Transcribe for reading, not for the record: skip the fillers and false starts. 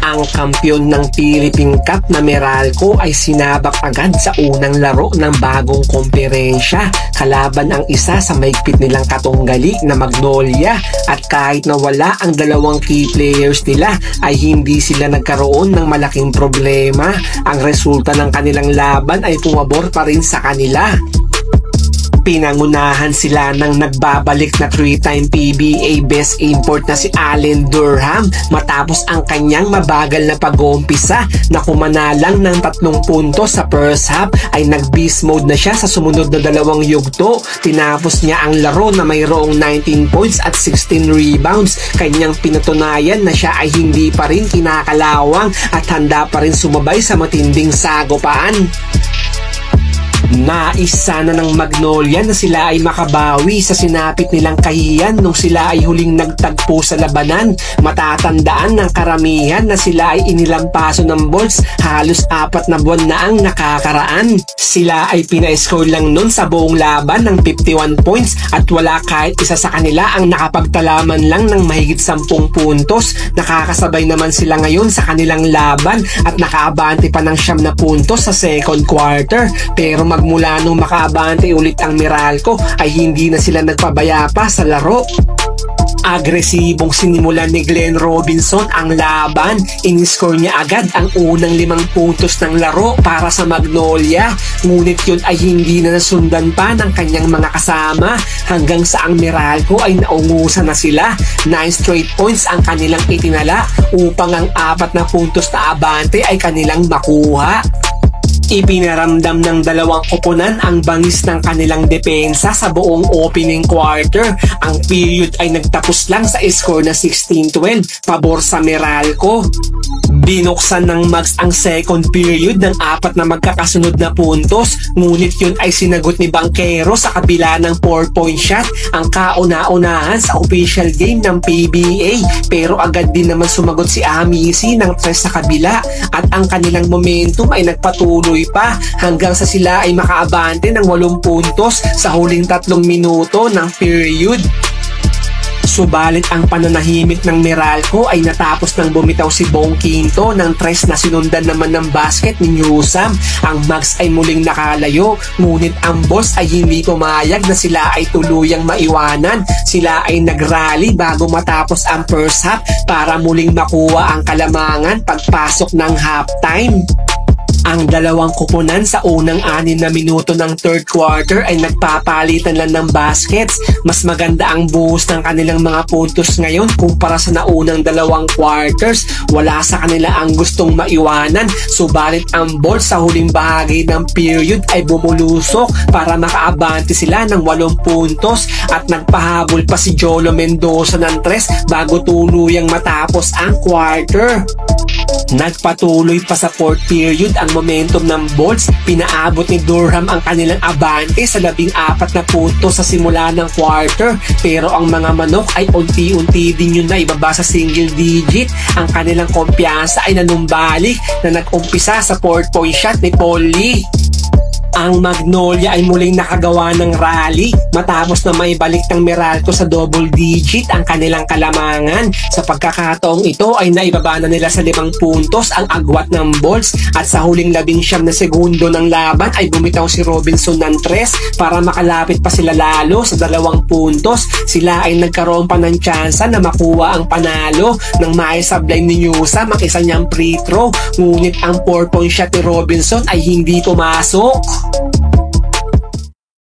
Ang kampyon ng Philippine Cup na Meralco ay sinabak agad sa unang laro ng bagong komperensya kalaban ang isa sa mahigpit nilang katunggali na Magnolia, at kahit na wala ang dalawang key players nila ay hindi sila nagkaroon ng malaking problema. Ang resulta ng kanilang laban ay pumabor pa rin sa kanila. Pinangunahan sila ng nagbabalik na 3-time PBA Best Import na si Allen Durham matapos ang kanyang mabagal na pag-uumpisa na kumanalang ng 3 puntos sa first half ay nag-beast mode na siya sa sumunod na dalawang yugto. Tinapos niya ang laro na mayroong 19 points at 16 rebounds. Kanyang pinatunayan na siya ay hindi pa rin kinakalawang at handa pa rin sumabay sa matinding sagupaan. Nais sana ng Magnolia na sila ay makabawi sa sinapit nilang kahiyan nung sila ay huling nagtagpo sa labanan. Matatandaan ng karamihan na sila ay inilampaso ng Bolts halos 4 na buwan na ang nakakaraan. Sila ay pina-score lang nun sa buong laban ng 51 points at wala kahit isa sa kanila ang nakapagtalaman lang ng mahigit 10 puntos. Nakakasabay naman sila ngayon sa kanilang laban at nakaabante pa ng 9 na puntos sa second quarter, pero magmula nung makaabante ulit ang Meralco ay hindi na sila nagpabaya pa sa laro. Agresibong sinimulan ni Glenn Robinson ang laban. Iniscore niya agad ang unang 5 puntos ng laro para sa Magnolia, ngunit yun ay hindi na nasundan pa ng kanyang mga kasama hanggang sa ang Meralco ay naungusan na sila. 9 straight points ang kanilang itinala upang ang 4 na puntos na abante ay kanilang makuha. Ipinaramdam ng dalawang koponan ang bangis ng kanilang depensa sa buong opening quarter. Ang period ay nagtapos lang sa score na 16-12 pabor sa Meralco. Binuksan ng Mags ang second period ng 4 na magkakasunod na puntos, ngunit yun ay sinagot ni Banquero sa kabila ng 4-point shot, ang kauna-unahan sa official game ng PBA, pero agad din naman sumagot si Amici ng 3 sa kabila at ang kanilang momentum ay nagpatuloy pa hanggang sa sila ay makaabante ng 8 puntos sa huling 3 minuto ng period. Subalit ang pananahimik ng Meralco ay natapos nang bumitaw si Bong Quinto ng 3 na sinundan naman ng basket ni Newsam. Ang Mags ay muling nakalayo, ngunit ang Boss ay hindi pumayag na sila ay tuluyang maiwanan. Sila ay nagrally bago matapos ang first half para muling makuha ang kalamangan pagpasok ng halftime. Ang dalawang koponan sa unang 6 na minuto ng third quarter ay nagpapalitan lang ng baskets. Mas maganda ang buhos ng kanilang mga puntos ngayon kumpara sa naunang 2 quarters. Wala sa kanila ang gustong maiwanan, subalit ang Bolts sa huling bahagi ng period ay bumulusok para makaabante sila ng 8 puntos at nagpahabol pa si Jolo Mendoza ng 3 bago tuluyang matapos ang quarter. Nagpatuloy pa sa 4th period ang momentum ng Bolts. Pinaabot ni Durham ang kanilang abante sa 14 na puntos sa simula ng quarter, pero ang mga manok ay unti-unti din yun na ibaba sa single digit. Ang kanilang kumpiyansa ay nanumbalik na nag-umpisa sa 4-point shot ni Paul Lee. Ang Magnolia ay muling nakagawa ng rally matapos na maibalik ng Meralco sa double digit ang kanilang kalamangan. Sa pagkakataong ito ay naibaba na nila sa 5 puntos ang agwat ng Bolts at sa huling 19 na segundo ng laban ay bumitaw si Robinson ng 3 para makalapit pa sila lalo sa 2 puntos. Sila ay nagkaroon pa ng tsansa na makuha ang panalo nang maisablay ni Newsam ang isa niyang free throw, ngunit ang 4-point shot ni Robinson ay hindi pumasok.